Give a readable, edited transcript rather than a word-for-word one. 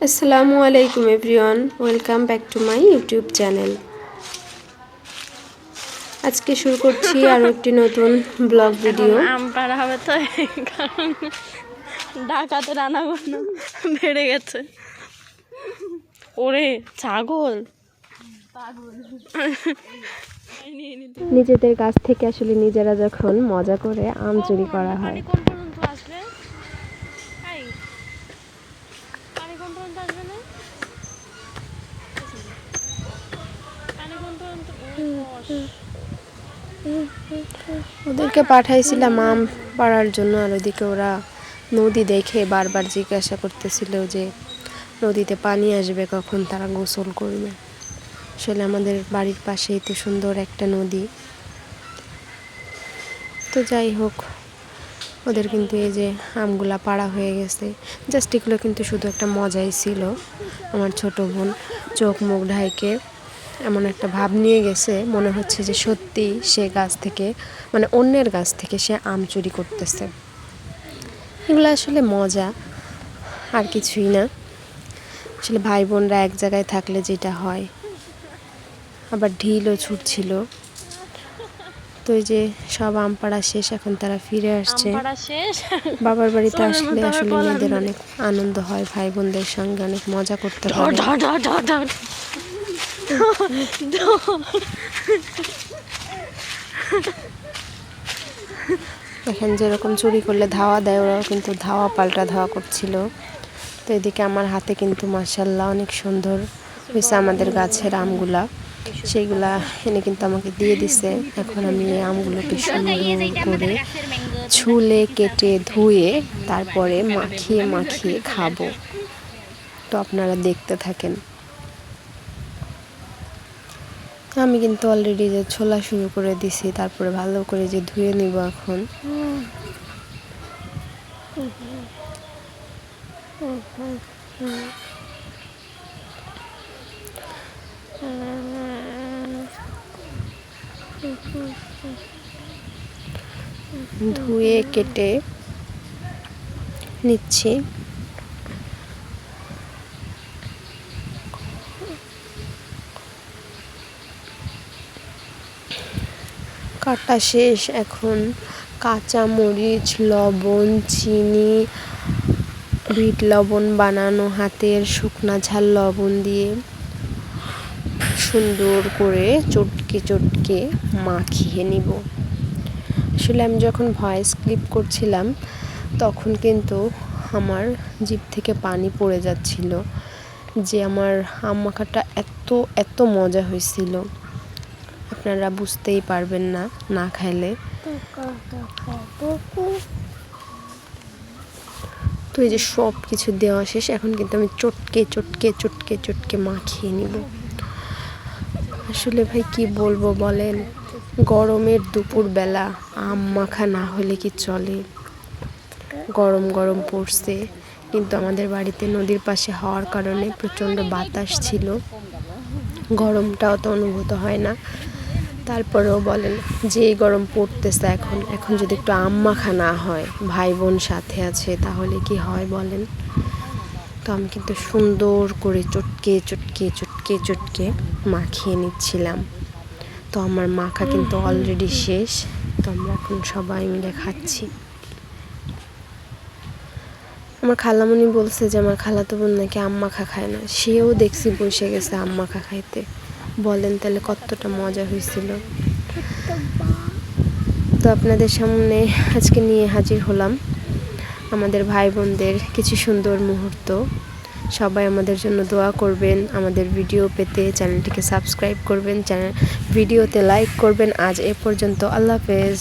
আসসালামু আলাইকুম everyone, welcome back to my YouTube channel. আজকে শুরু করছি আরও একটি নতুন ব্লগ ভিডিও। আম পাড়া হবে তো, কারণ ঢাকাতে রান্নাবান্না বেড়ে গেছে। ওরে ছাগল, নিজেদের গাছ থেকে আসলে নিজেরা যখন মজা করে আম চুরি করা হয়। কোন পর্যন্ত আসবে? পানি কোন পর্যন্ত আসবে না? পানি কোন পর্যন্ত? ওদেরকে পাঠাইছিলাম আম পাড়ার জন্য, আর ওদিকে ওরা নদী দেখে বারবার জিজ্ঞাসা করতেছিল যে নদীতে পানি আসবে কখন, তারা গোসল করবে। আসলে আমাদের বাড়ির পাশেই তো সুন্দর একটা নদী। তো যাই হোক, ওদের কিন্তু এই যে আমগুলা পাড়া হয়ে গেছে। জাস্ট এগুলো কিন্তু শুধু একটা মজাই ছিল। আমার ছোট বোন চোখ মুখ ঢাইকে এমন একটা ভাব নিয়ে গেছে, মনে হচ্ছে যে সত্যি সে গাছ থেকে, মানে অন্যের গাছ থেকে সে আম চুরি করতেছে। এগুলো আসলে মজা, আর কিছুই না। আসলে ভাই বোনরা এক জায়গায় থাকলে যেটা হয়। আবার ঢিলও ছুটছিল। তো এই যে সব আম পাড়া শেষ, এখন তারা ফিরে আসছে। বাবার বাড়িতে আসলে মেয়েদের অনেক আনন্দ হয়, ভাই বোনদের সঙ্গে অনেক মজা করতে পারে। এখন যেরকম চুরি করলে ধাওয়া দেয়, ওরাও কিন্তু ধাওয়া পাল্টা ধাওয়া করছিল। তো এদিকে আমার হাতে কিন্তু মাশাআল্লাহ অনেক সুন্দর হয়েছে আমাদের গাছের আমগুলা। সেইগুলা এনে কিন্তু আমাকে দিয়ে দিছে। এখন আমি এই আমগুলোকে সুন্দর করে ছুলে কেটে ধুয়ে তারপরে মাখিয়ে মাখিয়ে খাবো। তো আপনারা দেখতে থাকেন। আমি কিন্তু অলরেডি যে ছোলা শুরু করে দিছি, তারপরে ভালো করে যে ধুয়ে নিব এখন। ধুয়ে কেটে নিচ্ছি। কাটা শেষ। এখন কাঁচা মরিচ, লবণ, চিনি, বিট লবণ বানানো হাতের শুকনা ঝাল লবণ দিয়ে সুন্দর করে চটকে চটকে মাখিয়ে নিব। আসলে আমি যখন ভয়েস ক্লিপ করছিলাম তখন কিন্তু আমার জিভ থেকে পানি পড়ে যাচ্ছিল, যে আমার আম মাখাটা এত মজা হয়েছিল, আপনারা বুঝতেই পারবেন না না খাইলে। তো এই যে সব কিছু দেওয়া শেষ, এখন কিন্তু আমি চটকে চটকে চটকে চটকে মাখিয়ে নিব। আসলে ভাই কি বলবো বলেন, গরমের দুপুরবেলা আম মাখা না হলে কি চলে? গরম গরম পড়ছে, কিন্তু আমাদের বাড়িতে নদীর পাশে হওয়ার কারণে প্রচণ্ড বাতাস ছিল, গরমটাও তো অনুভূত হয় না। তারপরেও বলেন যে গরম পড়তেছে, এখন যদি একটু আম মাখা না হয়, ভাই বোন সাথে আছে, তাহলে কি হয় বলেন? তো আমি কিন্তু সুন্দর করে চটকে চটকে চটকে চটকে মাখিয়ে নিচ্ছিলাম। তো আমার মাখা কিন্তু অলরেডি শেষ। তো আমরা এখন সবাই মিলে খাচ্ছি। আমার খালামণি বলছে যে আমার খালাতো বোন নাকি আম মাখা খায় না, সেও দেখছি বসে গেছে আম মাখা খাইতে। বলেন তাহলে কতটা মজা হয়েছিল। তো আপনাদের সামনে আজকে নিয়ে হাজির হলাম আমাদের ভাই বোনদের কিছু সুন্দর মুহূর্ত। সবাই আমাদের জন্য দোয়া করবেন, আমাদের ভিডিও পেতে চ্যানেলটিকে সাবস্ক্রাইব করবেন, ভিডিওতে লাইক করবেন। আজ এ পর্যন্ত, আল্লাহ হাফেজ।